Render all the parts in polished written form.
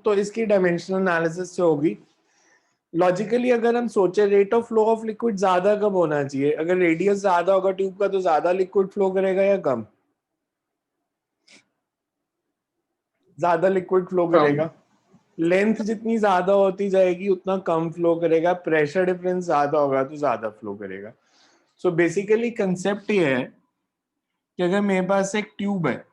तो इसकी dimensional analysis से होगी। लॉजिकली अगर हम सोचे rate of flow of liquid ज्यादा कब होना चाहिए, अगर रेडियस ज्यादा होगा ट्यूब का तो ज्यादा लिक्विड फ्लो करेगा या कम? ज्यादा लिक्विड फ्लो करेगा। लेंथ जितनी ज्यादा होती जाएगी उतना कम फ्लो करेगा, प्रेशर डिफरेंस ज्यादा होगा तो ज्यादा फ्लो करेगा। सो बेसिकली कंसेप्ट ये है कि अगर मेरे पास एक ट्यूब है,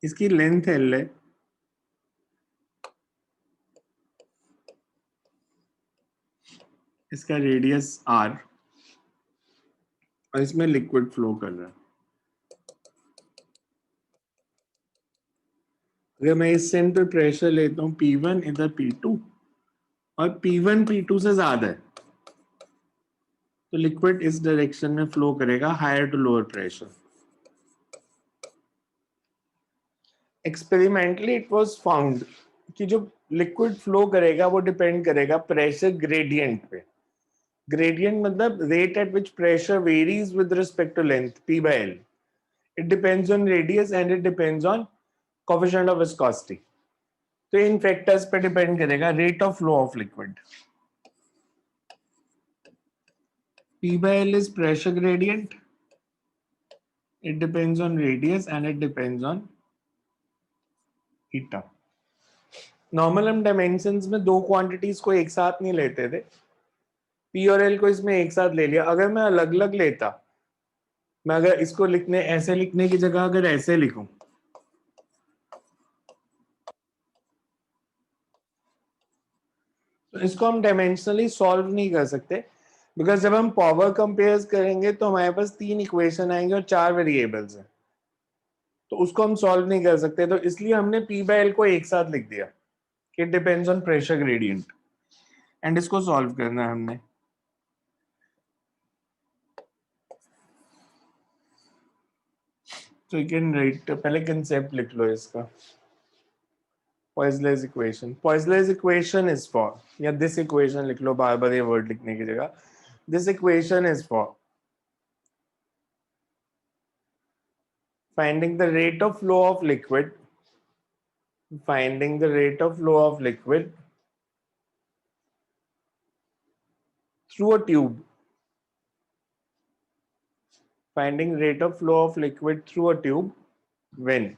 इसकी लेंथ एल है, इसका रेडियस आर, और इसमें लिक्विड फ्लो कर रहा है। अगर मैं इस सेंड पे प्रेशर लेता हूं P1, इधर P2, और P1 P2 से ज्यादा है तो लिक्विड इस डायरेक्शन में फ्लो करेगा, higher to lower pressure. Experimentally it was found कि जो लिक्विड फ्लो करेगा वो डिपेंड करेगा प्रेशर ग्रेडियंट पे। ग्रेडियंट मतलब rate at which pressure varies with respect to length P by L. It depends on radius and it depends on coefficient of viscosity. तो इन factors पे depend करेगा rate of flow of liquid. P by L is pressure gradient. It depends on radius and it depends on eta. Normal हम dimensions में दो quantities को एक साथ नहीं लेते थे, P और L को इसमें एक साथ ले लिया। अगर मैं अलग अलग लेता, मैं अगर इसको लिखने ऐसे लिखने की जगह अगर ऐसे लिखूं, तो इसको हम डायमेंशनली सॉल्व नहीं कर सकते, बिकॉज जब हम पावर कंपेयर करेंगे तो हमारे पास 3 इक्वेशन आएंगे और 4 वेरिएबल्स हैं, तो उसको हम सॉल्व नहीं कर सकते। तो इसलिए हमने P by L को एक साथ लिख दिया कि it depends on pressure gradient, and इसको सॉल्व करना है हमने। तो यू कैन राइट, पहले कंसेप्ट लिख लो इसका। Poiseuille's equation. Poiseuille's equation is for, या this equation लिख लो बार बार ये वर्ड लिखने की जगह। This equation is for finding the rate of flow of liquid, finding the rate of flow of liquid through a tube, finding rate of flow of liquid through a tube when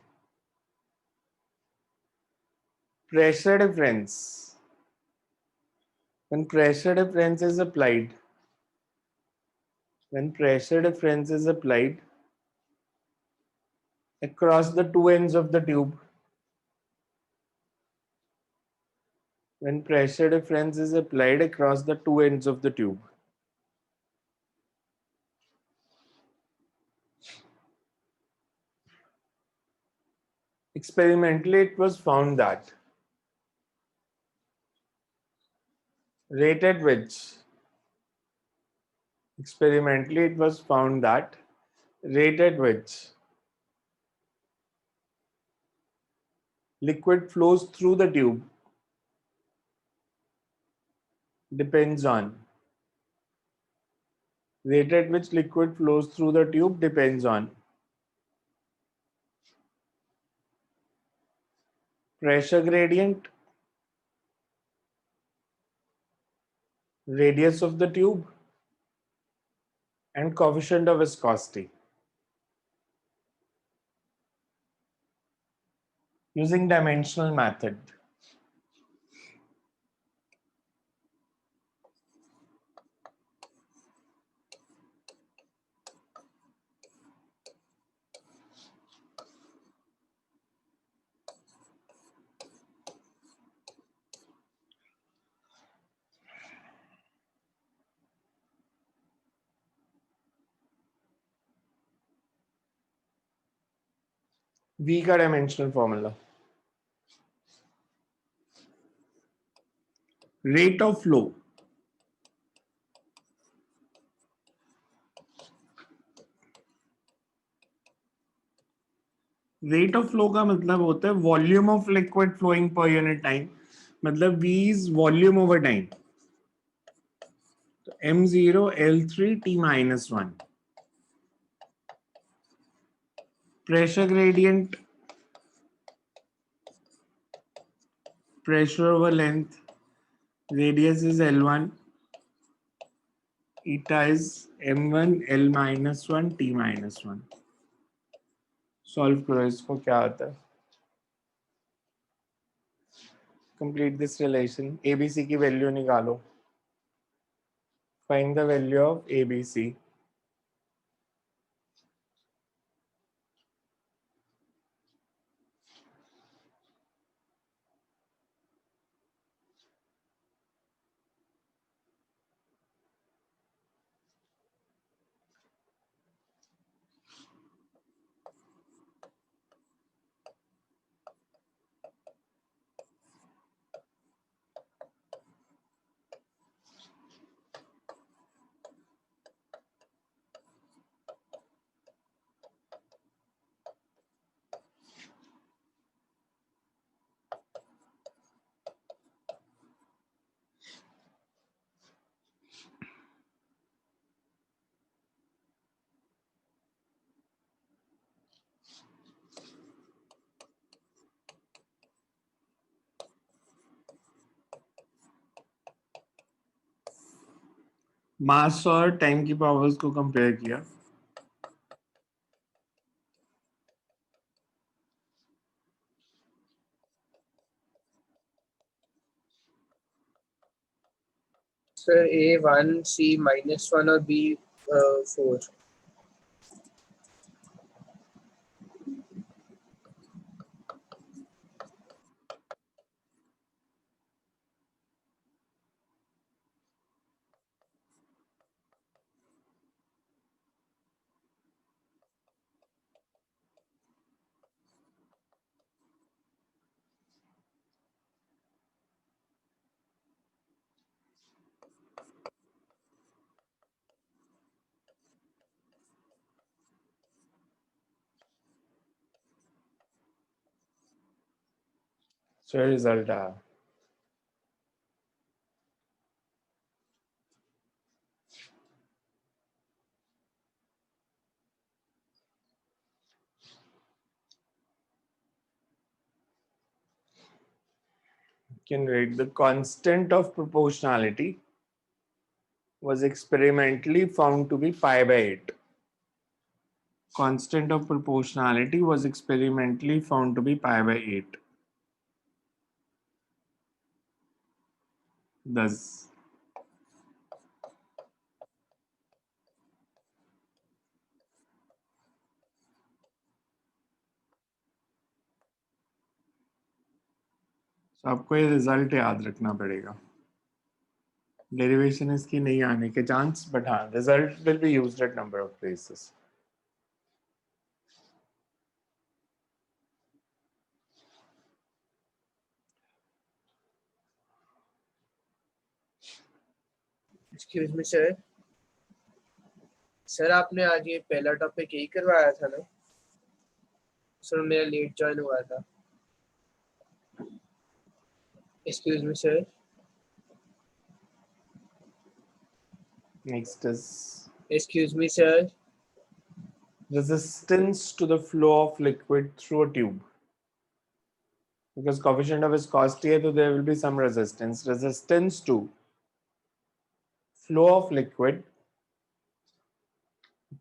pressure difference, when pressure difference is applied, when pressure difference is applied across the two ends of the tube, when pressure difference is applied across the two ends of the tube. Experimentally, it was found that rate at which, experimentally it was found that rate at which liquid flows through the tube depends on, rate at which liquid flows through the tube depends on pressure gradient, radius of the tube, and coefficient of viscosity. Using dimensional method. V का dimensional formula. Rate of flow rate of flow का मतलब होता है volume of liquid flowing per unit time, मतलब V is volume over time. तो m0 L3 T-1 pressure gradient, pressure over length, radius is L1, eta is m1 L-1 T-1। Solve करो इसको, क्या आता है? कंप्लीट दिस रिलेशन, ABC की value निकालो, find the value of ABC। मास और time की पावर्स को कंपेयर किया। सर A1 C-1 और B4। सो रिजल्ट आया। Can write the constant of proportionality was experimentally found to be pi by 8. Constant of proportionality was experimentally found to be pi by 8. Thus, आपको ये result याद रखना पड़ेगा। Derivation इसकी नहीं आने के चांस, बट हाँ, result will be used eight number of places. Excuse me sir. Sir आपने आज ये पहला टॉपिक यही करवाया था ना? सर मेरा लेट ज्वाइन हुआ था। Excuse me sir. Next is excuse me sir. resistance to the flow of liquid through a tube. Because coefficient of viscosity है, तो there will be some resistance. Resistance to flow of liquid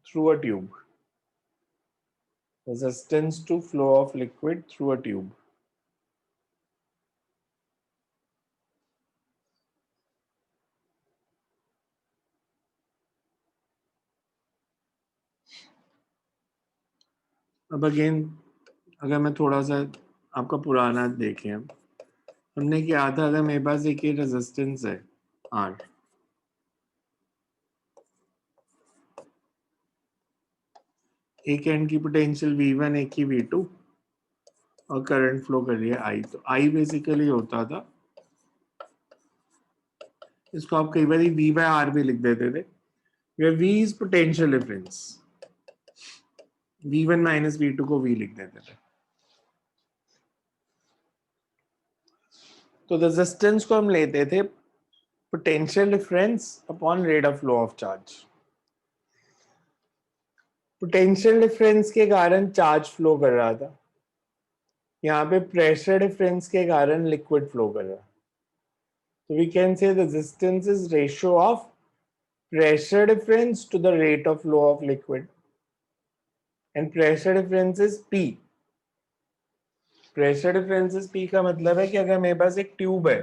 through a tube. Resistance to flow of liquid through a tube. अब again अगर मैं थोड़ा सा आपका पुराना देखें, हमने क्या था, अगर मेरे पास एक ही रेजिस्टेंस है R, एक एंड की पोटेंशियल V1, एक ही V2 और करंट फ्लो कर रही है I, तो I बेसिकली होता था, इसको आप कई बार V by R भी लिख देते थे, where V is potential difference, V1 minus V2 को V लिख देते थे। तो रेजिस्टेंस को हम लेते थे potential difference upon rate of flow of charge. Potential difference के कारण चार्ज फ्लो कर रहा था, यहाँ पे प्रेशर डिफरेंस के कारण लिक्विड फ्लो कर रहा है। तो we can say resistance is ratio of pressure difference to the rate of flow of liquid, and pressure difference is P. pressure difference is P का मतलब है कि अगर मेरे पास एक ट्यूब है,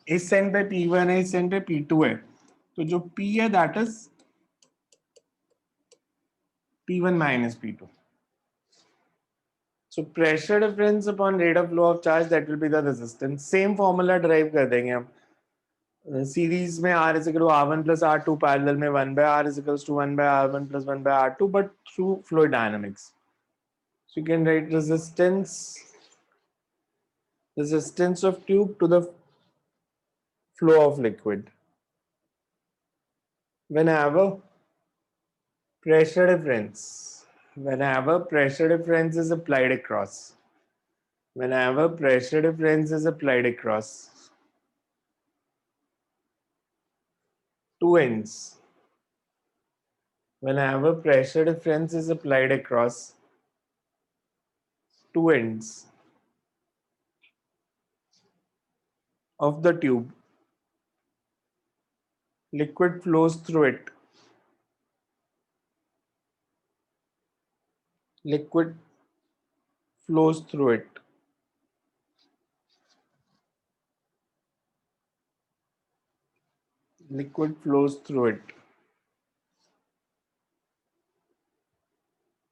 इस सेंड पे P1 है, इस सेंड पे P2 है, तो जो P है that is P1 minus P2. So pressure difference upon rate of flow of charge, that will be the resistance. Same formula derive कर देंगे हम। सीरीज में R is equal to R1 plus R2, parallel में 1 by R is equals to 1 by R1 plus 1 by R2, but through fluid dynamics. So you can write resistance of tube to the flow of liquid. Whenever pressure difference is applied across, two ends, whenever pressure difference is applied across two ends of the tube, liquid flows through it. Liquid flows through it. Liquid flows through it.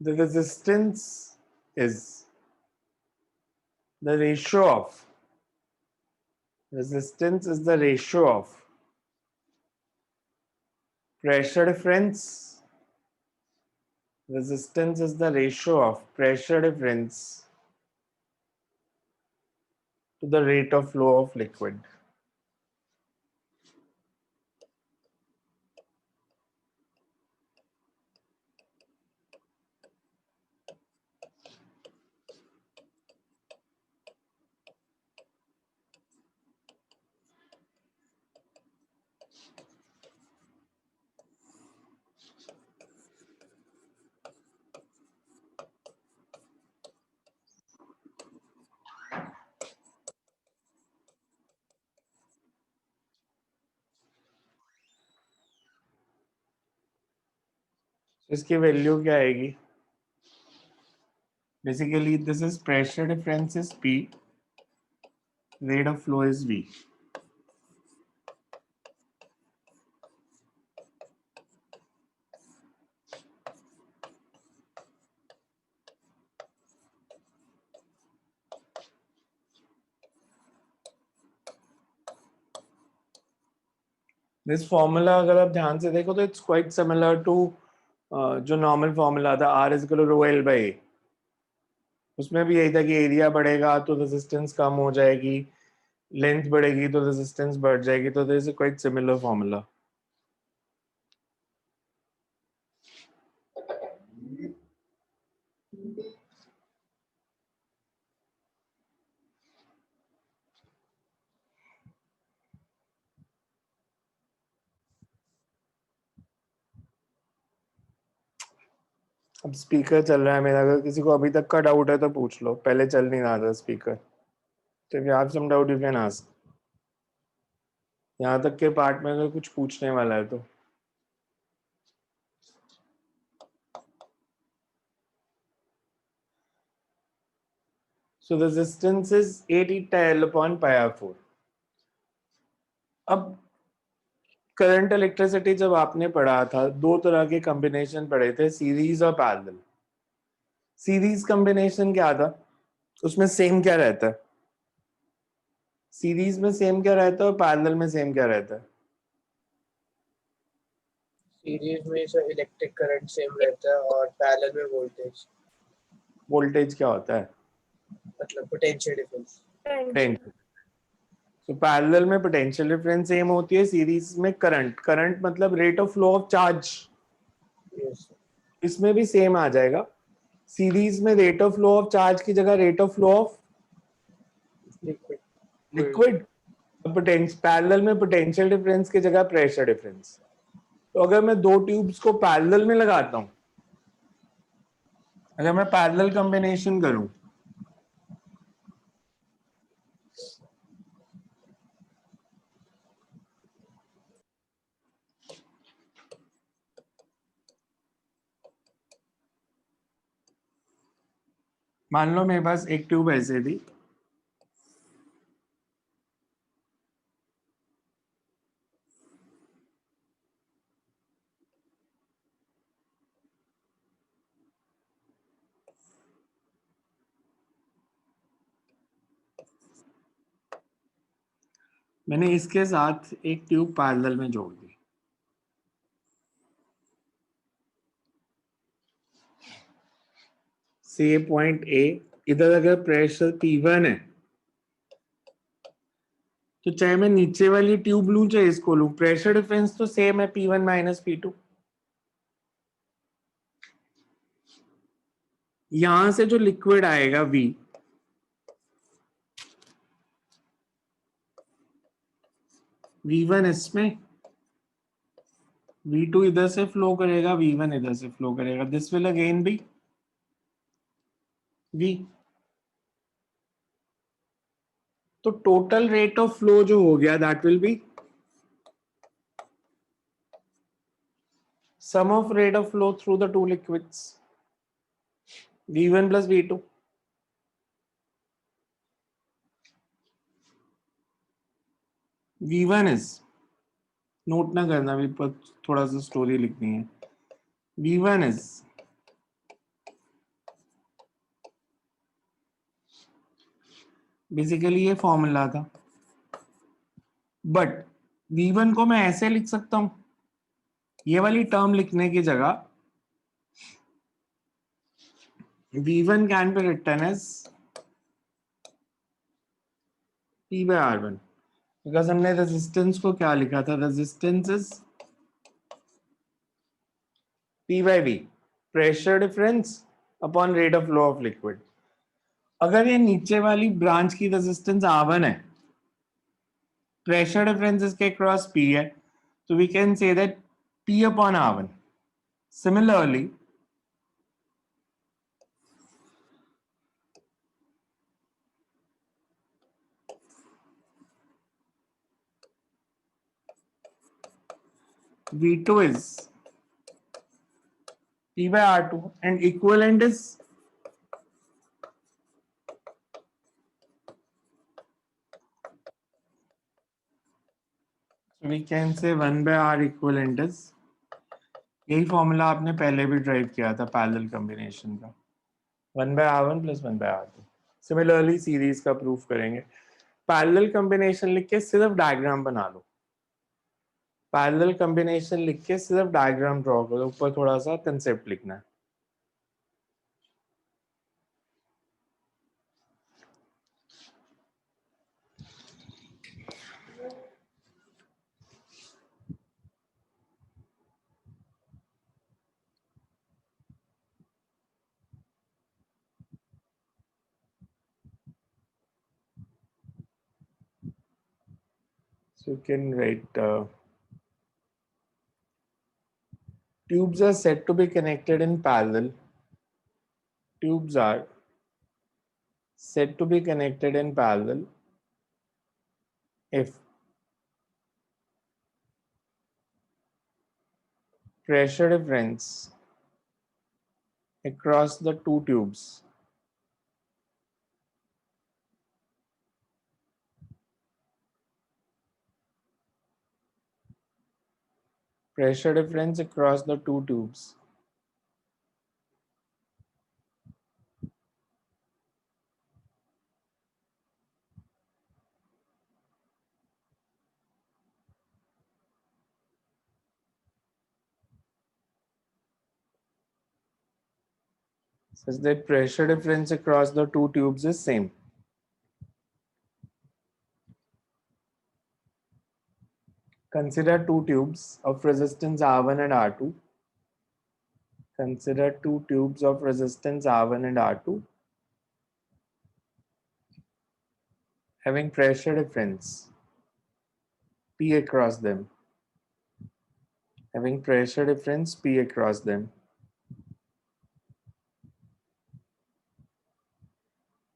The resistance is the ratio of pressure difference. Resistance is the ratio of pressure difference to the rate of flow of liquid. इसकी value क्या आएगी? Basically, this is pressure difference is P, rate of flow is V. This formula अगर आप ध्यान से देखो तो it's quite similar to जो नॉर्मल फॉर्मूला था R is equal to rho L by A. उसमें भी यही था कि एरिया बढ़ेगा तो रेजिस्टेंस कम हो जाएगी, लेंथ बढ़ेगी तो रेजिस्टेंस बढ़ जाएगी, तो this is quite similar formula. अब स्पीकर चल रहा है मेरा, अगर किसी को अभी तक का डाउट है तो पूछ लो, पहले चल नहीं रहा था स्पीकर, तो if you have some doubt you can ask. यहाँ तक के पार्ट में अगर कुछ पूछने वाला है तो so the resistance is 8 eta L upon pi r4. अब करंट इलेक्ट्रिसिटी जब आपने पढ़ा था, दो तरह के कॉम्बिनेशन पढ़े थे, सीरीज और पैरेलल। सीरीज कॉम्बिनेशन क्या था, उसमें सेम क्या रहता है? सीरीज में सेम क्या रहता है और पैरेलल में सेम क्या रहता है? सीरीज में सर इलेक्ट्रिक करंट सेम रहता है और पैरेलल में वोल्टेज। वोल्टेज क्या होता है? मतलब पोटेंशियल डिफरेंस। तो पैरेलल में पोटेंशियल डिफरेंस सेम होती है, सीरीज में करंट मतलब rate of flow of charge, इसमें भी सेम आ जाएगा। सीरीज में rate of flow of charge की जगह rate of flow of liquid liquid, parallel में पोटेंशियल डिफरेंस की जगह प्रेशर डिफरेंस। तो अगर मैं दो ट्यूब्स को पैरेलल में लगाता हूं, अगर मैं पैरेलल कॉम्बिनेशन करूं, मान लो मेरे पास एक ट्यूब ऐसे थी, मैंने इसके साथ एक ट्यूब पैरेलल में जोड़ दी। से पॉइंट ए, इधर अगर प्रेशर P1 है, तो चाहे मैं नीचे वाली ट्यूब लूं चाहे इसको लूं, प्रेशर डिफरेंस तो सेम है, P1 माइनस P2। यहां से जो लिक्विड आएगा V, V1 इसमें, V2 इधर से फ्लो करेगा, V1 इधर से फ्लो करेगा, this will again be V। तो टोटल रेट ऑफ फ्लो जो हो गया that will be sum of rate of flow through the two liquids, V1 plus V2। V1 is, note ना करना अभी पर थोड़ा सा स्टोरी लिखनी है। V1 is बेसिकली ये फॉर्मूला था, बट V1 को मैं ऐसे लिख सकता हूं, ये वाली टर्म लिखने की जगह V1 can be written as P by R1, because हमने रेजिस्टेंस को क्या लिखा था, resistance is P by V, pressure difference upon rate of flow of liquid. अगर ये नीचे वाली ब्रांच की रेजिस्टेंस R1 है, प्रेशर डिफरेंस इसके क्रॉस P है, तो we can say that P upon R1। Similarly V2 is P by R2 and equivalent is we can say 1 by R equivalent is, यही फॉर्मूला आपने पहले भी drive किया था पैरेलल कॉम्बिनेशन का, 1 by R1 plus 1 by R2। Similarly series का proof करेंगे। Parallel combination लिख के सिर्फ डायग्राम बना लो, पैरेलल कॉम्बिनेशन लिख के सिर्फ डायग्राम ड्रॉ करो, ऊपर थोड़ा सा कंसेप्ट लिखना है। So you can write tubes are said to be connected in parallel. Tubes are said to be connected in parallel if pressure difference across the two tubes pressure difference across the two tubes such that pressure difference across the two tubes is same. Consider two tubes of resistance R1 and R2 Consider two tubes of resistance R1 and R2 having pressure difference P across them. Having pressure difference P across them.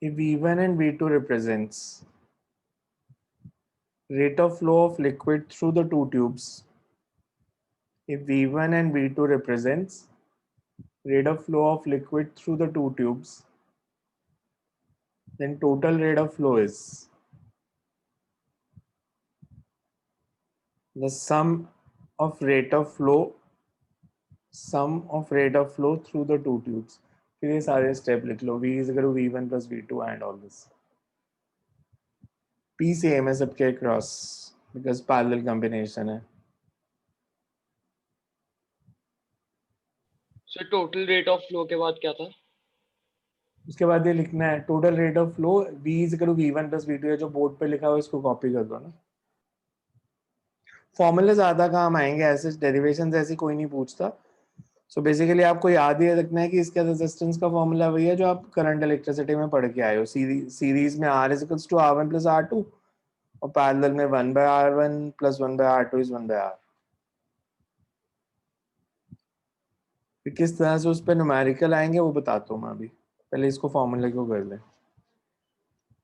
If V1 and V2 represents rate of flow of liquid through the two tubes, if V1 and V2 represents rate of flow of liquid through the two tubes, then total rate of flow is the sum of rate of flow through the two tubes. फिर ये सारे step लिख लो. V is equal to V1 plus V2 and all this. P same है सबके across because parallel combination है. Sir total rate of flow के बाद क्या था? उसके बाद ये लिखना है total rate of flow V is equal to V1 plus V2 है जो बोर्ड पे लिखा हुआ है इसको कॉपी कर दो ना. फॉर्मूले ज्यादा काम आएंगे, ऐसे डेरिवेशन ऐसी कोई नहीं पूछता. सो बेसिकली आपको याद ही रखना है कि इसका रेजिस्टेंस का फॉर्मूला वही है जो आप करंट इलेक्ट्रिसिटी में पढ़ के आए हो. सीरीज में R is equals to R1 plus R2 और पैरेलल में 1 by R1 plus 1 by R2 is 1 by R. फिर किस तरह से उस पर न्यूमेरिकल आएंगे वो बताता हूँ मैं अभी. पहले इसको फॉर्मूले को कर लें.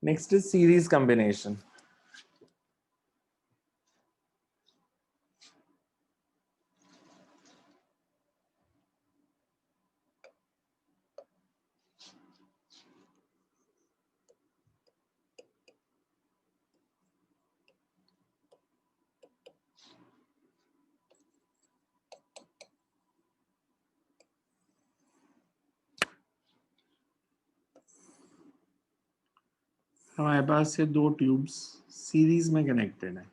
Next is series combination. हमारे पास ये दो ट्यूब्स सीरीज में कनेक्टेड है.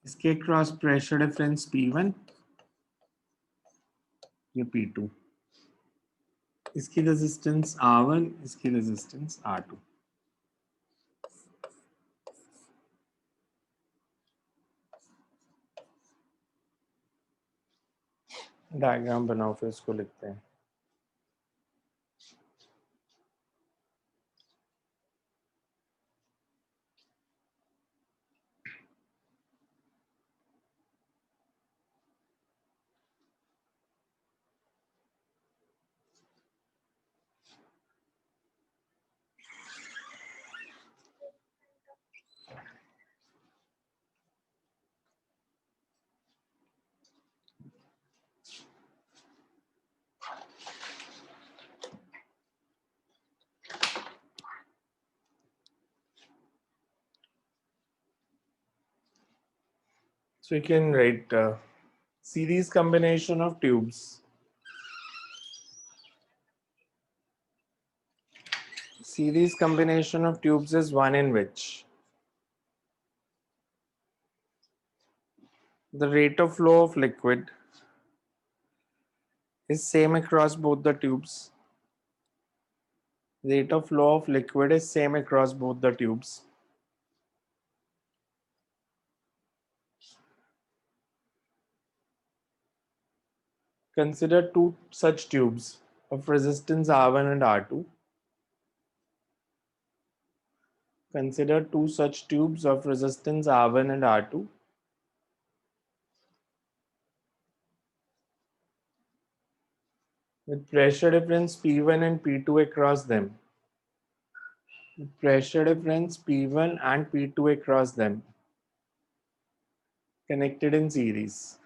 इसके क्रॉस प्रेशर डिफरेंस P1, ये P2. इसकी रेजिस्टेंस R1, इसकी रेजिस्टेंस R2. डायग्राम बनाओ फिर इसको लिखते हैं. So you can write series combination of tubes. Series combination of tubes is one in which the rate of flow of liquid is same across both the tubes. Rate of flow of liquid is same across both the tubes. Consider two such tubes of resistance R1 and R2. Consider two such tubes of resistance R1 and R2 with pressure difference P1 and P2 across them. With pressure difference P1 and P2 across them connected in series.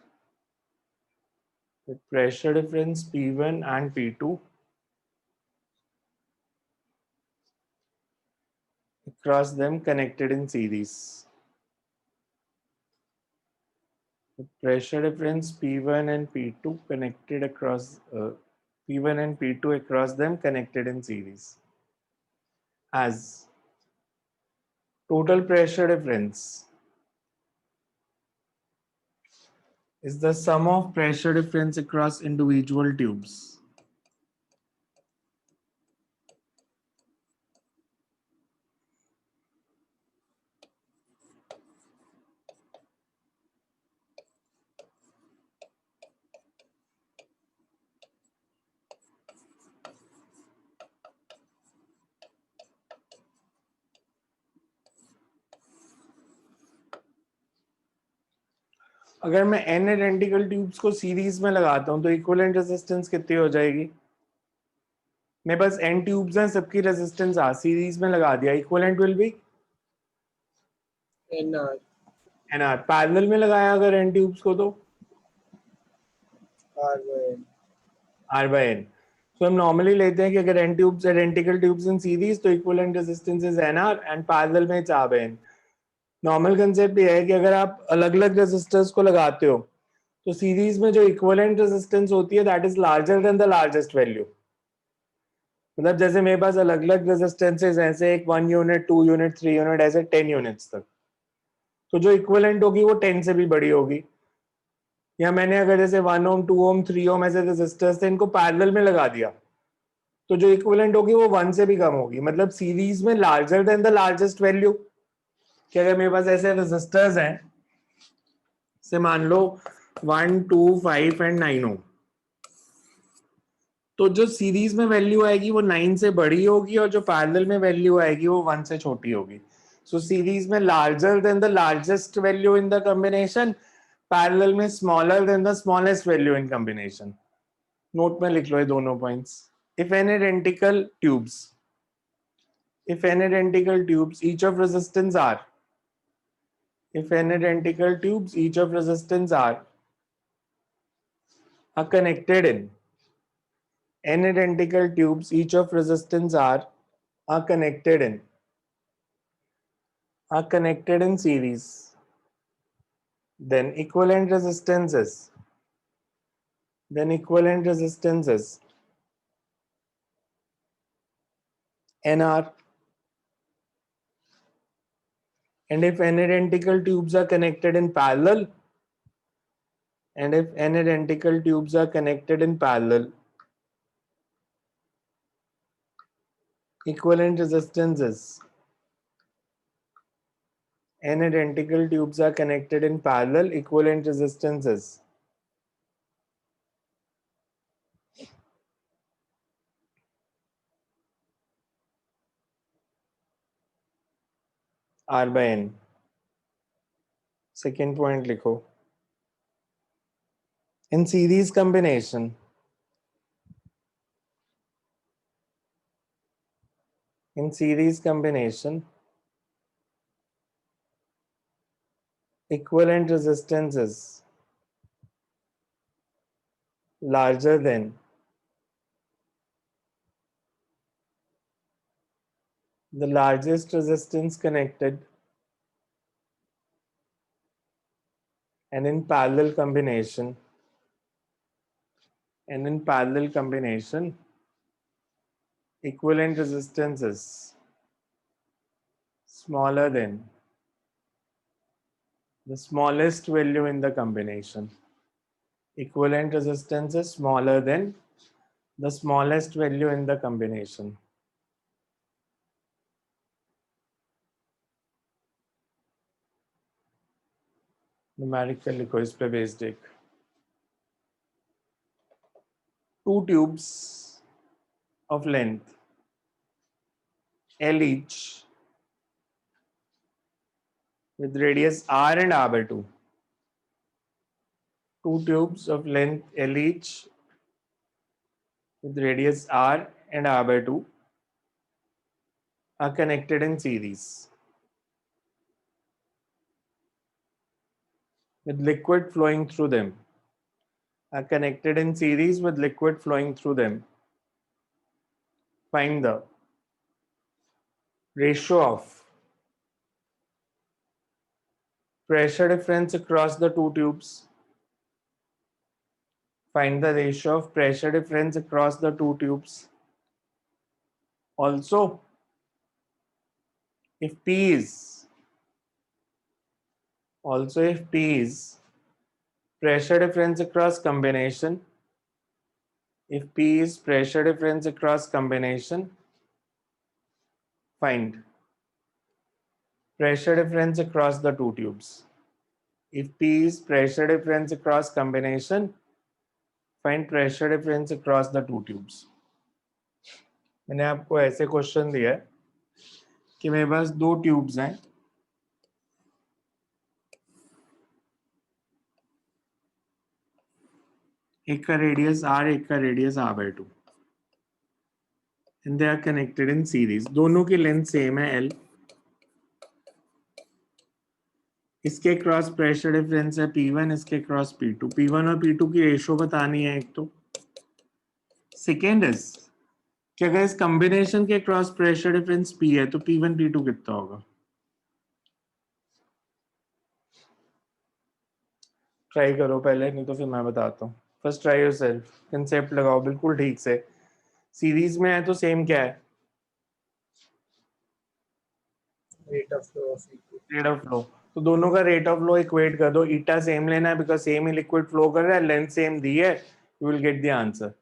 With pressure difference P1 and P2 across them connected in series. With pressure difference P1 and P2 connected across P1 and P2 across them connected in series. As total pressure difference is the sum of pressure difference across individual tubes. अगर मैं n identical tubes को series में लगाता हूं तो equivalent resistance कितनी हो जाएगी? मेरे पास n ट्यूब्स हैं, सबकी रेजिस्टेंस R, सीरीज में लगा दिया, equivalent will be NR NR। Parallel में लगाया अगर n ट्यूब्स को तो R by N R by N। तो हम नॉर्मली लेते हैं कि अगर n tubes identical tubes in series तो equivalent resistance is NR and parallel में R by N। Normal concept ये है कि अगर आप अलग अलग रेजिस्टर्स को लगाते हो तो सीरीज में जो इक्विवेलेंट रेजिस्टेंस होती है that is larger than the largest value. मतलब जैसे मेरे पास अलग अलग रेजिस्टेंसेस हैं, ऐसे एक 1 यूनिट, 2 यूनिट, 3 यूनिट, ऐसे 10 यूनिट्स तक, तो जो इक्विवेलेंट होगी वो 10 से भी बड़ी होगी। या मैंने अगर जैसे 1 ओम, 2 ओम, 3 ओम ऐसे रेजिस्टर्स थे, इनको पैरेलल में लगा दिया तो जो इक्विवेलेंट होगी वो 1 से भी कम होगी। मतलब सीरीज में larger than the largest value, कि अगर मेरे पास ऐसे रेजिस्टर्स हैं, से मान लो 1, 2, 5 एंड 9 ओम, तो जो सीरीज में वैल्यू आएगी वो 9 से बड़ी होगी और जो पैरेलल में वैल्यू आएगी वो 1 से छोटी होगी। सो सीरीज में larger than the largest value in the combination, parallel में smaller than the smallest value in combination. Note में लिख लो ये दोनों points. If n identical tubes, if n identical tubes each of resistance R, if n identical tubes each of resistance R are connected in, n identical tubes each of resistance R are connected in series, then equivalent resistances NR, and if n identical tubes are connected in parallel, equivalent resistances, n identical tubes are connected in parallel, equivalent resistances R by N। Second point लिखो, in series combination, equivalent resistance is larger than the largest resistance connected, and in parallel combination, equivalent resistance is smaller than the smallest value in the combination. Equivalent resistance is smaller than the smallest value in the combination. Numerical लिखो इस पे based एक, two tubes of length L each with radius R and R by 2. Two tubes of length L each with radius R and R by 2 are connected in series with liquid flowing through them. Find the ratio of pressure difference across the two tubes. Also, if P is pressure difference across combination, find pressure difference across the two tubes. If P is pressure difference across combination, find pressure difference across the two tubes. मैंने आपको ऐसे question दिया है कि मेरे पास दो tubes हैं, एक का रेडियस r, एक का radius r/2 and they are connected in series. दोनों की लेंथ सेम है l। इसके क्रॉस प्रेशर डिफरेंस है P1, इसके क्रॉस P2। P1 और P2 की रेशो बतानी है एक तो। सेकेंड इज कि अगर इस कॉम्बिनेशन के क्रॉस प्रेशर डिफरेंस P है तो P1 P2 कितना होगा? ट्राई करो पहले, नहीं तो फिर मैं बताता हूँ। फर्स्ट ट्राई योरसेल्फ, कंसेप्ट लगाओ बिल्कुल ठीक से। सीरीज में है तो सेम क्या है? Rate of flow of liquid. Rate of flow. तो दोनों का रेट ऑफ फ्लो इक्वेट कर दो। ईटा सेम लेना है बिकॉज सेम ही लिक्विड फ्लो कर रहा है, लेंथ सेम दी है, you will get the answer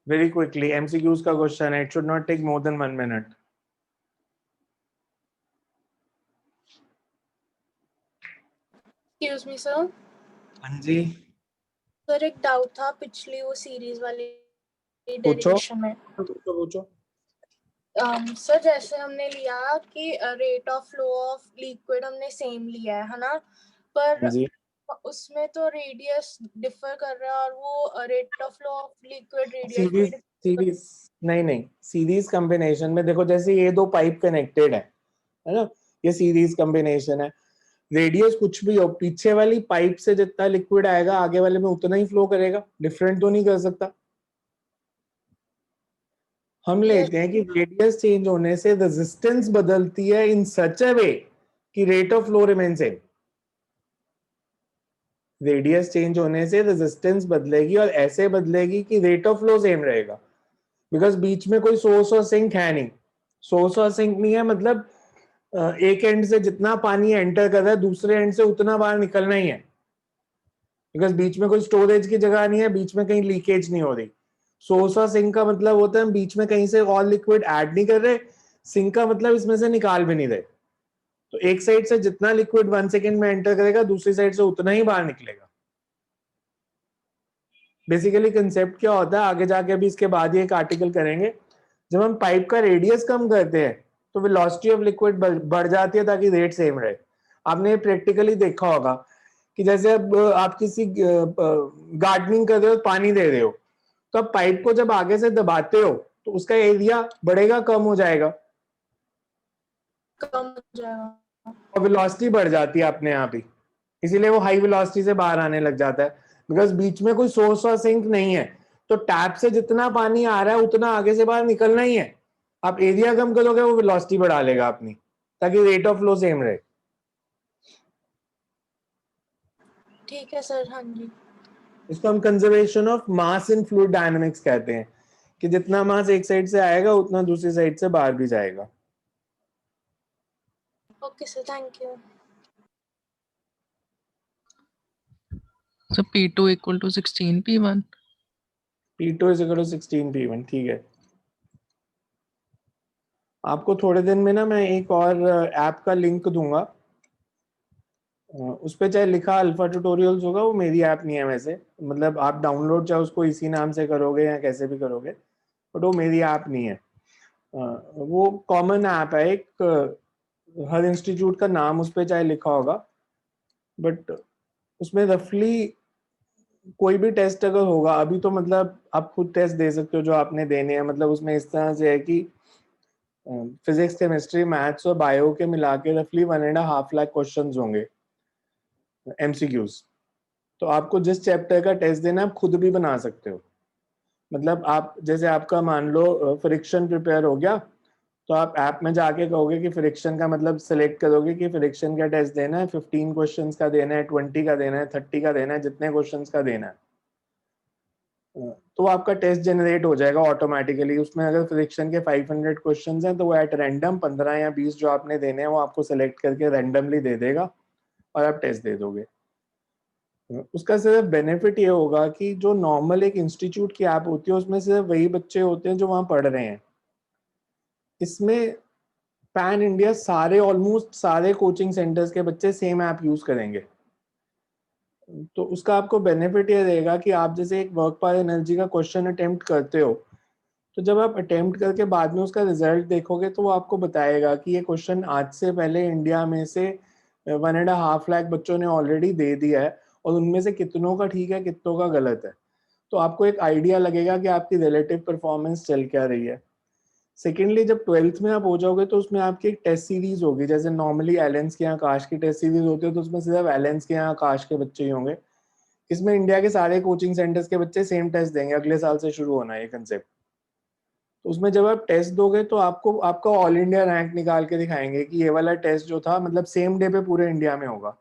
very quickly. MCQs का क्वेश्चन है, it should not take more than 1 minute. Excuse me sir. हाँ जी, सर एक डाउट था पिछली वो सीरीज वाली पूछो डेरिवेशन में। पूछो पूछो। सर जैसे हमने लिया कि rate of flow of liquid हमने सेम लिया है ना, पर हाँ जी, उसमें तो रेडियस डिफर कर रहा है और वो rate of flow of liquid radius भी सीरीज सीरीज नहीं नहीं, सीरीज कॉम्बिनेशन में देखो, जैसे ये दो पाइप कनेक्टेड है ना, ये सीरीज कॉम्बिनेशन है। रेडियस कुछ भी हो, पीछे वाली पाइप से जितना लिक्विड आएगा आगे वाले में उतना ही फ्लो करेगा, डिफरेंट तो नहीं कर सकता। हम लेते हैं कि रेडियस चेंज होने से रेजिस्टेंस बदलती है इन सच अ वे कि rate of flow remain same. Radius change होने से रेजिस्टेंस बदलेगी और ऐसे बदलेगी कि रेट ऑफ फ्लो सेम रहेगा, बिकॉज बीच में कोई सोर्स और सिंक है नहीं। सोर्स और सिंक नहीं है मतलब एक एंड से जितना पानी एंटर कर रहा है दूसरे एंड से उतना बाहर निकलना ही है, बिकॉज बीच में कोई स्टोरेज की जगह नहीं है, बीच में कहीं लीकेज नहीं हो रही। सोर्स और सिंक का मतलब होता है हम बीच में कहीं से और लिक्विड ऐड नहीं कर रहे, सिंक का मतलब इसमें से निकाल भी नहीं रहे। तो एक साइड से जितना लिक्विड 1 सेकेंड में एंटर करेगा दूसरी साइड से उतना ही बाहर निकलेगा। बेसिकली कंसेप्ट क्या होता है, आगे जाके अभी इसके बाद ही एक आर्टिकल करेंगे। जब हम पाइप का रेडियस कम करते हैं तो वेलोसिटी ऑफ लिक्विड बढ़ जाती है ताकि रेट सेम रहे। आपने प्रैक्टिकली देखा होगा कि जैसे अब आप किसी गार्डनिंग कर रहे हो, पानी दे रहे हो, तो अब पाइप को जब आगे से दबाते हो तो उसका एरिया बढ़ेगा कम हो जाएगा, कम हो जाएगा और वेलोसिटी बढ़ जाती है अपने आप ही। इसीलिए वो हाई वेलोसिटी से बाहर आने लग जाता है, बिकॉज बीच में कोई सोर्स और सिंक नहीं है। तो टैप से जितना पानी आ रहा है उतना आगे से बाहर निकलना ही है। आप एरिया कम करोगे वो वेलोसिटी बढ़ा लेगा अपनी, ताकि रेट ऑफ फ्लो सेम रहे। ठीक है सर। हाँ जी, इसको हम conservation of mass in fluid dynamics कहते हैं, कि जितना मास एक साइड से आएगा उतना दूसरी साइड से बाहर भी जाएगा। Okay sir, thank you. So P2 equal to 16 P1. P2 is equal to 16 P1, ठीक है। आपको थोड़े दिन में ना मैं एक और ऐप का लिंक दूंगा, उस पर चाहे लिखा अल्फा ट्यूटोरियल्स होगा, वो मेरी ऐप नहीं है वैसे, मतलब आप डाउनलोड चाहे उसको इसी नाम से करोगे या कैसे भी करोगे, बट वो मेरी ऐप नहीं है। वो कॉमन ऐप है एक, हर इंस्टीट्यूट का नाम उस पर चाहे लिखा होगा, बट उसमें रफली कोई भी टेस्ट अगर होगा, अभी तो मतलब आप खुद टेस्ट दे सकते हो जो आपने देने हैं, मतलब उसमें इस तरह से है कि फिजिक्स, केमिस्ट्री, मैथ्स और बायो के मिला के रफली 1.5 लाख क्वेश्चंस होंगे एमसीक्यूज। तो आपको जिस चैप्टर का टेस्ट देना है आप खुद भी बना सकते हो। मतलब आप जैसे आपका मान लो फ्रिक्शन प्रिपेयर हो गया, तो आप ऐप में जाके कहोगे कि फ्रिक्शन का मतलब सिलेक्ट करोगे कि फ्रिक्शन का टेस्ट देना है, 15 क्वेश्चंस का देना है, 20 का देना है, 30 का देना है, जितने क्वेश्चंस का देना है, तो आपका टेस्ट जनरेट हो जाएगा ऑटोमेटिकली। उसमें अगर फ्रिक्शन के 500 क्वेश्चंस हैं तो वो एट रैंडम 15 या 20 जो आपने देने हैं वो आपको सिलेक्ट करके रैंडमली दे देगा और आप टेस्ट दे दोगे। उसका सिर्फ बेनिफिट ये होगा कि जो नॉर्मल एक इंस्टीट्यूट की ऐप होती है उसमें सिर्फ वही बच्चे होते हैं जो वहां पढ़ रहे हैं। इसमें पैन इंडिया सारे, ऑलमोस्ट सारे कोचिंग सेंटर्स के बच्चे सेम ऐप यूज करेंगे। तो उसका आपको बेनिफिट ये रहेगा कि आप जैसे एक वर्क पर एनर्जी का क्वेश्चन अटेम्प्ट करते हो, तो जब आप अटेम्प्ट करके बाद में उसका रिजल्ट देखोगे तो वो आपको बताएगा कि ये क्वेश्चन आज से पहले इंडिया में से 1.5 लाख बच्चों ने ऑलरेडी दे दिया है और उनमें से कितनों का ठीक है कितनों का गलत है। तो आपको एक आइडिया लगेगा कि आपकी रिलेटिव परफॉर्मेंस चल क्या रही है। सेकेंडली, जब 12th में आप हो जाओगे तो उसमें आपकी एक टेस्ट सीरीज होगी, जैसे नॉर्मली एलेंस के यहाँ आकाश की टेस्ट सीरीज होती है, तो उसमें सिर्फ एलेंस के यहाँ आकाश के बच्चे ही होंगे। इसमें इंडिया के सारे कोचिंग सेंटर्स के बच्चे सेम टेस्ट देंगे, अगले साल से शुरू होना है ये कंसेप्ट। तो उसमें जब आप टेस्ट दोगे तो आपको आपका ऑल इंडिया रैंक निकाल के दिखाएंगे कि ये वाला टेस्ट जो था मतलब सेम डे पे पूरे इंडिया में होगा।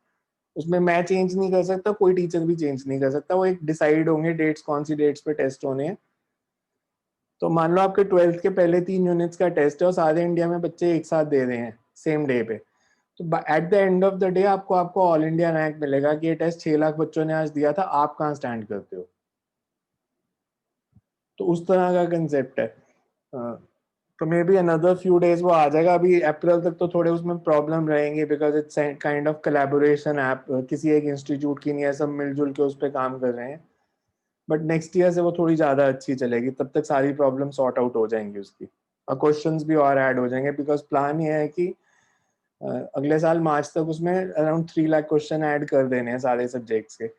उसमें मैं चेंज नहीं कर सकता, कोई टीचर भी चेंज नहीं कर सकता, वो एक डिसाइड होंगे डेट्स, कौन सी डेट्स पे टेस्ट होने हैं। तो मान लो आपके 12th के पहले 3 यूनिट्स का टेस्ट है और सारे इंडिया में बच्चे एक साथ दे रहे हैं सेम डे पे, तो at the end of the day आपको ऑल इंडिया रैंक मिलेगा कि ये टेस्ट 6 लाख बच्चों ने आज दिया था, आप कहाँ स्टैंड करते हो। तो उस तरह का कंसेप्ट है। तो may be another few days वो आ जाएगा। अभी अप्रैल तक तो थोड़े उसमें प्रॉब्लम रहेंगे because it's kind of collaboration app, किसी एक इंस्टीट्यूट की नहीं है, सब मिलजुल के उस पर काम कर रहे हैं। बट नेक्स्ट ईयर से वो थोड़ी ज़्यादा अच्छी चलेगी, तब तक सारी प्रॉब्लम सॉर्ट आउट हो जाएंगी उसकी, और क्वेश्चंस भी और ऐड हो जाएंगे। बिकॉज प्लान ये है कि अगले साल मार्च तक उसमें अराउंड 3 लाख क्वेश्चन ऐड कर देने हैं सारे सब्जेक्ट्स के।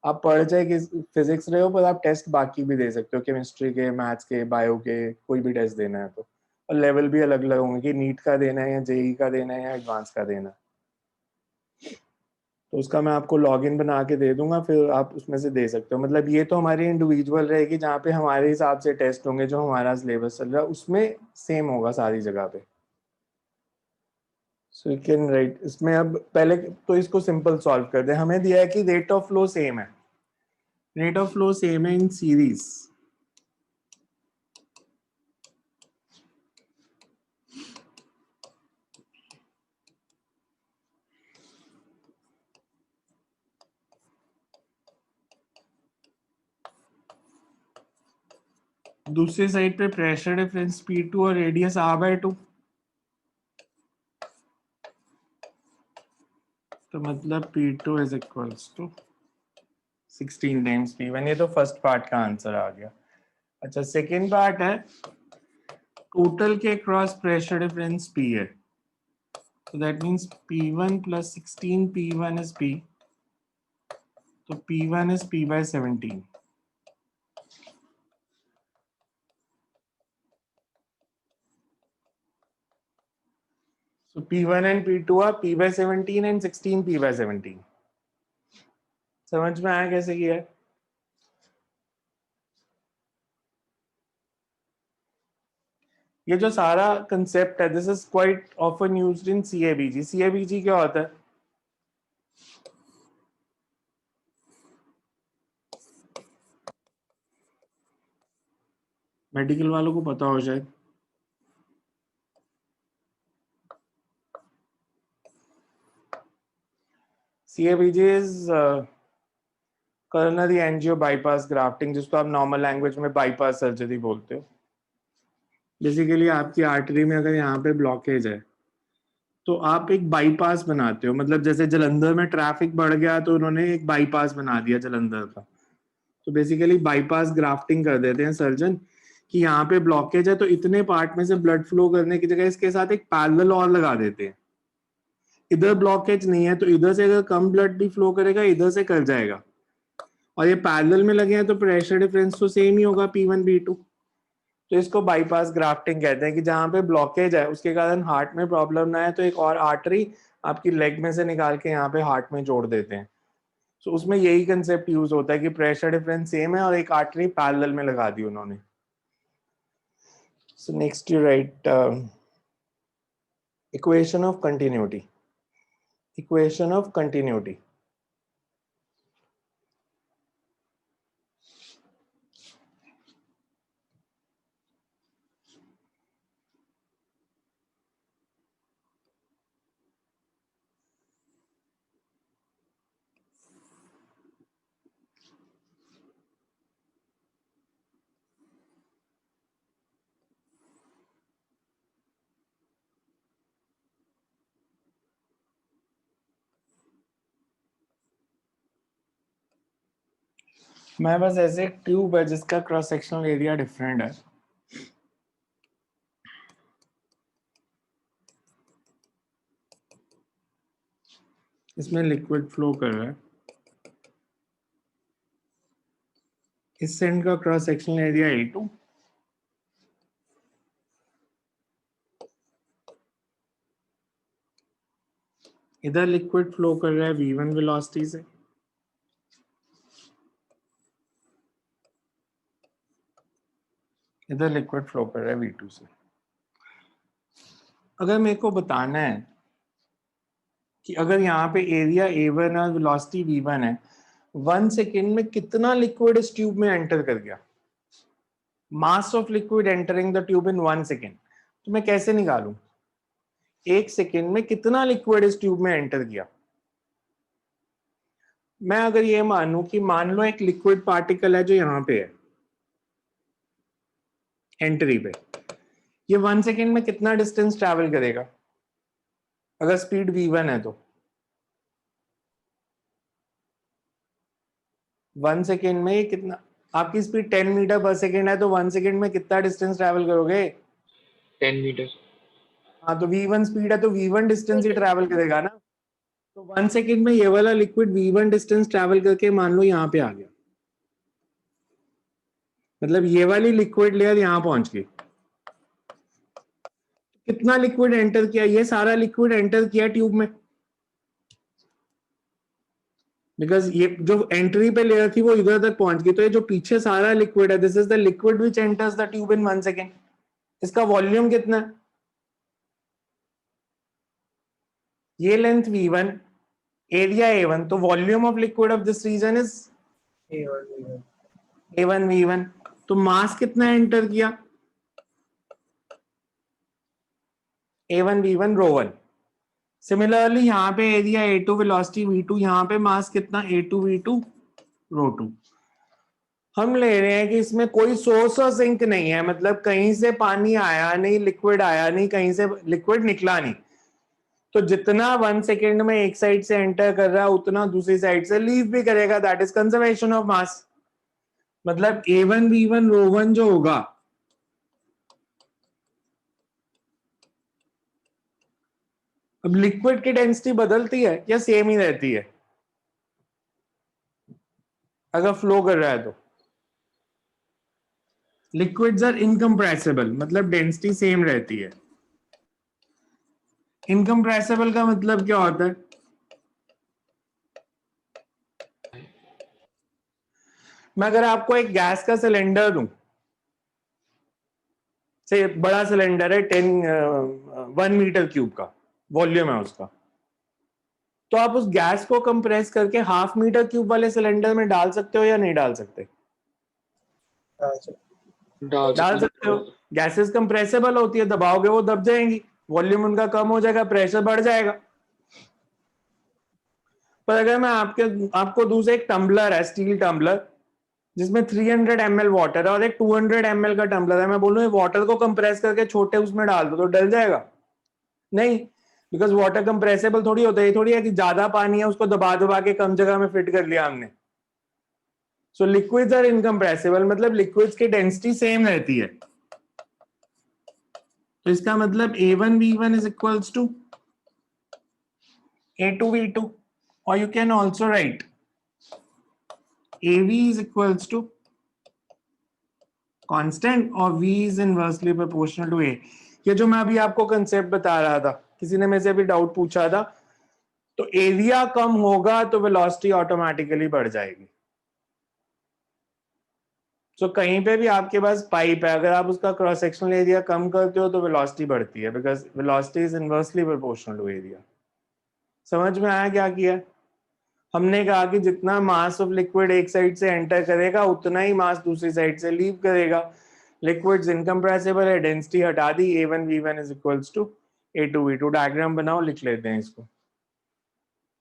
आप पढ़ चाहे कि फिजिक्स रहे हो, पर आप टेस्ट बाकी भी दे सकते हो, केमिस्ट्री के, मैथ्स के, बायो के, कोई भी टेस्ट देना है तो। और लेवल भी अलग अलग होंगे कि नीट का देना है या जेई का देना है या एडवांस का देना है। तो उसका मैं आपको लॉगिन बना के दे दूंगा, फिर आप उसमें से दे सकते हो। मतलब ये तो हमारी इंडिविजुअल रहेगी जहाँ पे हमारे हिसाब से टेस्ट होंगे, जो हमारा सिलेबस चल रहा है उसमें सेम होगा सारी जगह पे। सो यू कैन राइट इसमें। अब पहले तो इसको सिंपल सॉल्व कर दे। हमें दिया है कि रेट ऑफ फ्लो सेम है, रेट ऑफ फ्लो सेम है इन सीरीज। दूसरी साइड पे प्रेशर डिफरेंस P2 और रेडियस R/2, तो मतलब P2 is equals to 16 times P1। ये तो फर्स्ट पार्ट का आंसर आ गया। अच्छा, सेकेंड पार्ट है टोटल के क्रॉस प्रेशर डिफरेंस P है, तो that means P1 plus 16 P1 is P, तो P1 is P/17। So P1 and P2 are P/17 and 16 P/17। समझ में आया कैसे किया है? ये जो सारा कंसेप्ट है, this is quite often used in CABG। CABG क्या होता है? मेडिकल वालों को पता हो शायद। CABG is coronary angio bypass grafting, जिसको आप नॉर्मल लैंग्वेज में बाईपास सर्जरी बोलते हो। बेसिकली आपकी आर्टरी में अगर यहाँ पे ब्लॉकेज है तो आप एक बाईपास बनाते हो। मतलब जैसे जलंधर में ट्रैफिक बढ़ गया तो उन्होंने एक बाईपास बना दिया जलंधर का। तो बेसिकली बाईपास ग्राफ्टिंग कर देते हैं सर्जन कि यहाँ पे ब्लॉकेज है तो इतने पार्ट में से ब्लड फ्लो करने की जगह इसके साथ एक पैरेलल और लगा देते हैं। इधर ब्लॉकेज नहीं है तो इधर से अगर कम ब्लड भी फ्लो करेगा, इधर से कर जाएगा। और ये पैरेलल में लगे हैं तो प्रेशर डिफरेंस तो सेम ही होगा P1 P2। तो इसको बाईपास ग्राफ्टिंग कहते हैं कि जहाँ पे ब्लॉकेज है उसके कारण हार्ट में प्रॉब्लम ना है तो एक और आर्टरी आपकी लेग में से निकाल के यहाँ पे हार्ट में जोड़ देते हैं। तो उसमें यही कंसेप्ट यूज होता है कि प्रेशर डिफरेंस सेम है और एक आर्टरी पैरेलल में लगा दी उन्होंने। So next you right equation of continuity. Equation of continuity, मैं बस ऐसे एक ट्यूब है जिसका क्रॉस सेक्शनल एरिया डिफरेंट है। इसमें लिक्विड फ्लो कर रहा है, इस सेंड का क्रॉस सेक्शनल एरिया A2, इधर लिक्विड फ्लो कर रहा है V1 वेलोसिटी से, इधर लिक्विड फ्लो कर रहा है V2 से। अगर मेरे को बताना है कि अगर यहाँ पे एरिया A1 और वेलोसिटी V1 है, 1 सेकेंड में कितना लिक्विड इस ट्यूब में एंटर कर गया, मास of liquid entering the tube in 1 second, तो मैं कैसे निकालूं 1 सेकेंड में कितना लिक्विड इस ट्यूब में एंटर किया। मैं अगर ये मानूं कि मान लो एक लिक्विड पार्टिकल है जो यहाँ पे है एंट्री पे, ये 1 सेकेंड में कितना डिस्टेंस ट्रैवल करेगा अगर स्पीड v1 है तो 1 सेकेंड में ये कितना, आपकी स्पीड 10 मीटर पर सेकेंड है तो 1 सेकेंड में कितना डिस्टेंस ट्रैवल करोगे 10 मीटर। हाँ तो v1 स्पीड है तो v1 डिस्टेंस ही ट्रैवल करेगा ना, तो 1 सेकेंड में ये वाला लिक्विड v1 डिस्टेंस ट्रैवल करके मान लो यहाँ पे आ गया, मतलब ये वाली लिक्विड लेयर यहाँ पहुंच गई। कितना लिक्विड एंटर किया, ये सारा लिक्विड एंटर किया ट्यूब में, बिकॉज ये जो एंट्री पे लेयर थी वो इधर तक पहुंच गई, तो ये जो पीछे सारा लिक्विड है, this is the liquid which enters the tube in 1 second. इसका वॉल्यूम कितना है, ये लेंथ v1, एरिया A1, तो volume of liquid of this region is A1 v1, तो मास कितना एंटर किया A1 v1 ρ1। सिमिलरली यहाँ पे एरिया A2 वेलोसिटी v2, यहाँ पे मास कितना A2 v2 ρ2। हम ले रहे हैं कि इसमें कोई सोर्स और सिंक नहीं है, मतलब कहीं से पानी आया नहीं, लिक्विड आया नहीं, कहीं से लिक्विड निकला नहीं, तो जितना 1 सेकेंड में एक साइड से एंटर कर रहा है उतना दूसरी साइड से लीव भी करेगा, that is conservation of mass. मतलब A1 v1 ρ1 जो होगा अब लिक्विड की डेंसिटी बदलती है या सेम ही रहती है अगर फ्लो कर रहा है तो, लिक्विड्स आर इनकम्प्रेसिबल, मतलब डेंसिटी सेम रहती है। इनकम्प्रेसिबल का मतलब क्या होता है, मैं अगर आपको एक गैस का सिलेंडर दूं, से बड़ा सिलेंडर है 1 मीटर क्यूब का वॉल्यूम है उसका, तो आप उस गैस को कंप्रेस करके 1/2 मीटर क्यूब वाले सिलेंडर में डाल सकते हो या नहीं डाल सकते, डाल सकते हो। गैसेस कंप्रेसिबल होती है, दबाओगे वो दब जाएंगी, वॉल्यूम उनका कम हो जाएगा, प्रेशर बढ़ जाएगा। पर अगर मैं आपको दूसरे एक टम्बलर है, स्टील टम्बलर, जिसमें 300 ml वाटर है और एक 200 ml का टम्बलर है, मैं बोलूँ वाटर को कंप्रेस करके छोटे उसमें डाल दो तो डल जाएगा नहीं, बिकॉज वाटर कंप्रेसेबल थोड़ी होता है, थोड़ी है कि ज्यादा पानी है उसको दबा दबा के कम जगह में फिट कर लिया हमने। सो लिक्विड्स आर इनकम्प्रेसिबल, मतलब लिक्विड्स की डेंसिटी सेम रहती है, तो इसका मतलब A1 v1 is equals to A2 v2, or you can also write AV is equals to constant और V is inversely proportional to A। ये जो मैं अभी आपको कंसेप्ट बता रहा था, किसी ने मेरे से अभी डाउट पूछा था, तो एरिया कम होगा तो वेलोसिटी ऑटोमेटिकली बढ़ जाएगी। तो कहीं पे भी आपके पास पाइप है, अगर आप उसका क्रॉस सेक्शनल एरिया कम करते हो तो वेलोसिटी बढ़ती है, because velocity is inversely proportional to area. समझ में आया क्या किया, हमने कहा कि जितना मास ऑफ लिक्विड एक साइड से एंटर करेगा उतना ही मास दूसरी साइड से लीव करेगा। लिक्विड्स इनकम्प्रेसिबल है, डेंसिटी हटा दी, A1 v1 is equals to A2 v2। Diagram बनाओ, लिख लेते हैं इसको,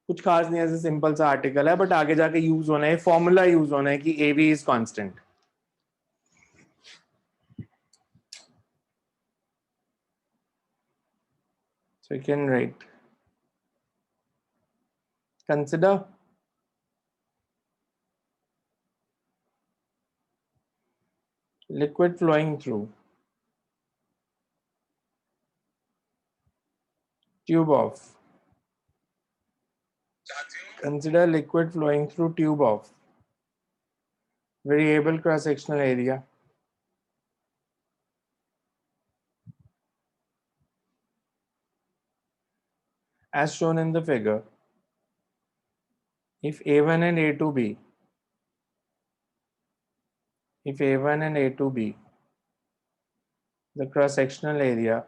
कुछ खास नहीं, ऐसे सिंपल सा आर्टिकल है, बट आगे जाके यूज होना है, फॉर्मूला यूज होना है कि AV is constant. So you can write, consider liquid flowing through tube of, consider liquid flowing through tube of variable cross sectional area. As shown in the figure, if A1 and A2B, if A1 and A2B, the cross sectional area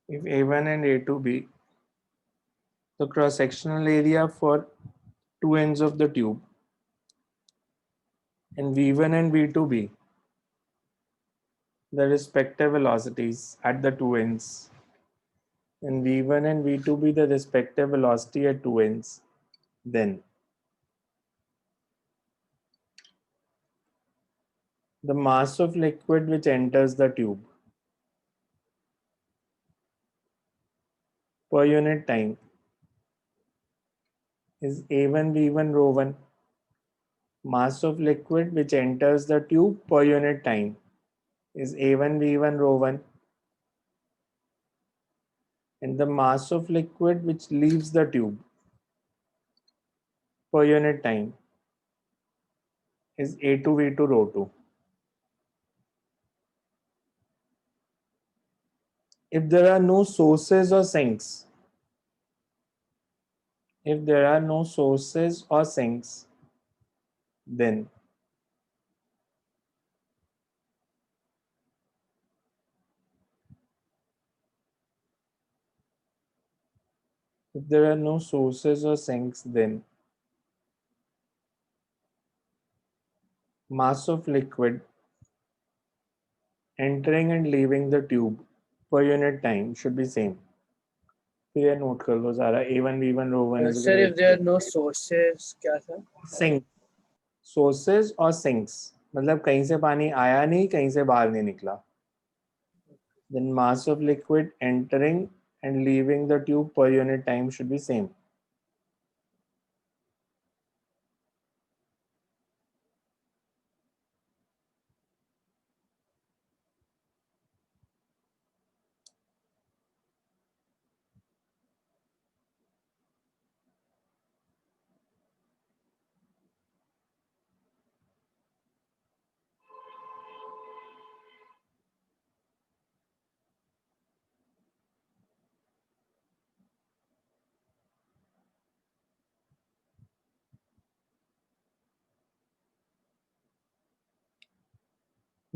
if A1 and A2B, the cross sectional area for two ends of the tube, and V1 and V2B, the respective velocities at the two ends, and V1 and V2B, the respective velocity at two ends, then the mass of liquid which enters the tube per unit time is A1 V1 rho 1. Mass of liquid which enters the tube per unit time is A1 V1 rho 1, and the mass of liquid which leaves the tube per unit time is A2 V2 rho 2. If there are no sources or sinks, if there are no sources or sinks, then if there are no sources or sinks, then mass of liquid entering and leaving the tube per unit time should be same. तो ये note कर लो सारा A1 V1 rho 1 is Sir, equal if there are no sources, क्या था? to sink, sources और sinks, मतलब कहीं से पानी आया नहीं, कहीं से बाहर नहीं निकला. Then mass of liquid entering and leaving the tube per unit time should be same.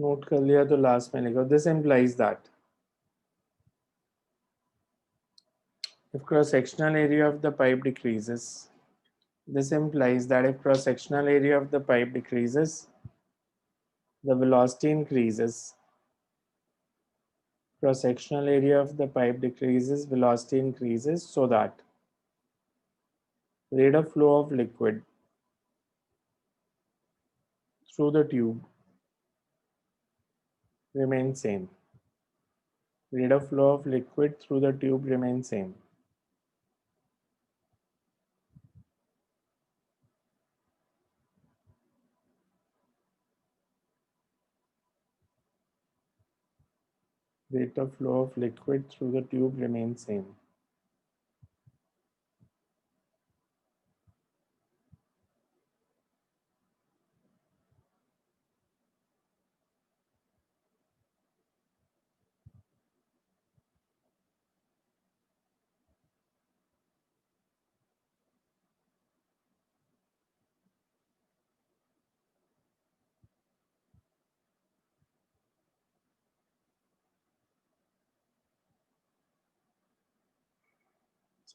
Note कर लिया तो लास्ट में लिखो. This implies that if cross-sectional area of the pipe decreases, this implies that if cross-sectional area of the pipe decreases, the velocity increases. Cross-sectional area of the pipe decreases, velocity increases, so that rate of flow of liquid through the tube remains same. Rate of flow of liquid through the tube remains same. Rate of flow of liquid through the tube remains same.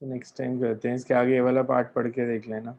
So next time करते हैं, इसके आगे ये वाला part पढ़ के देख लेना.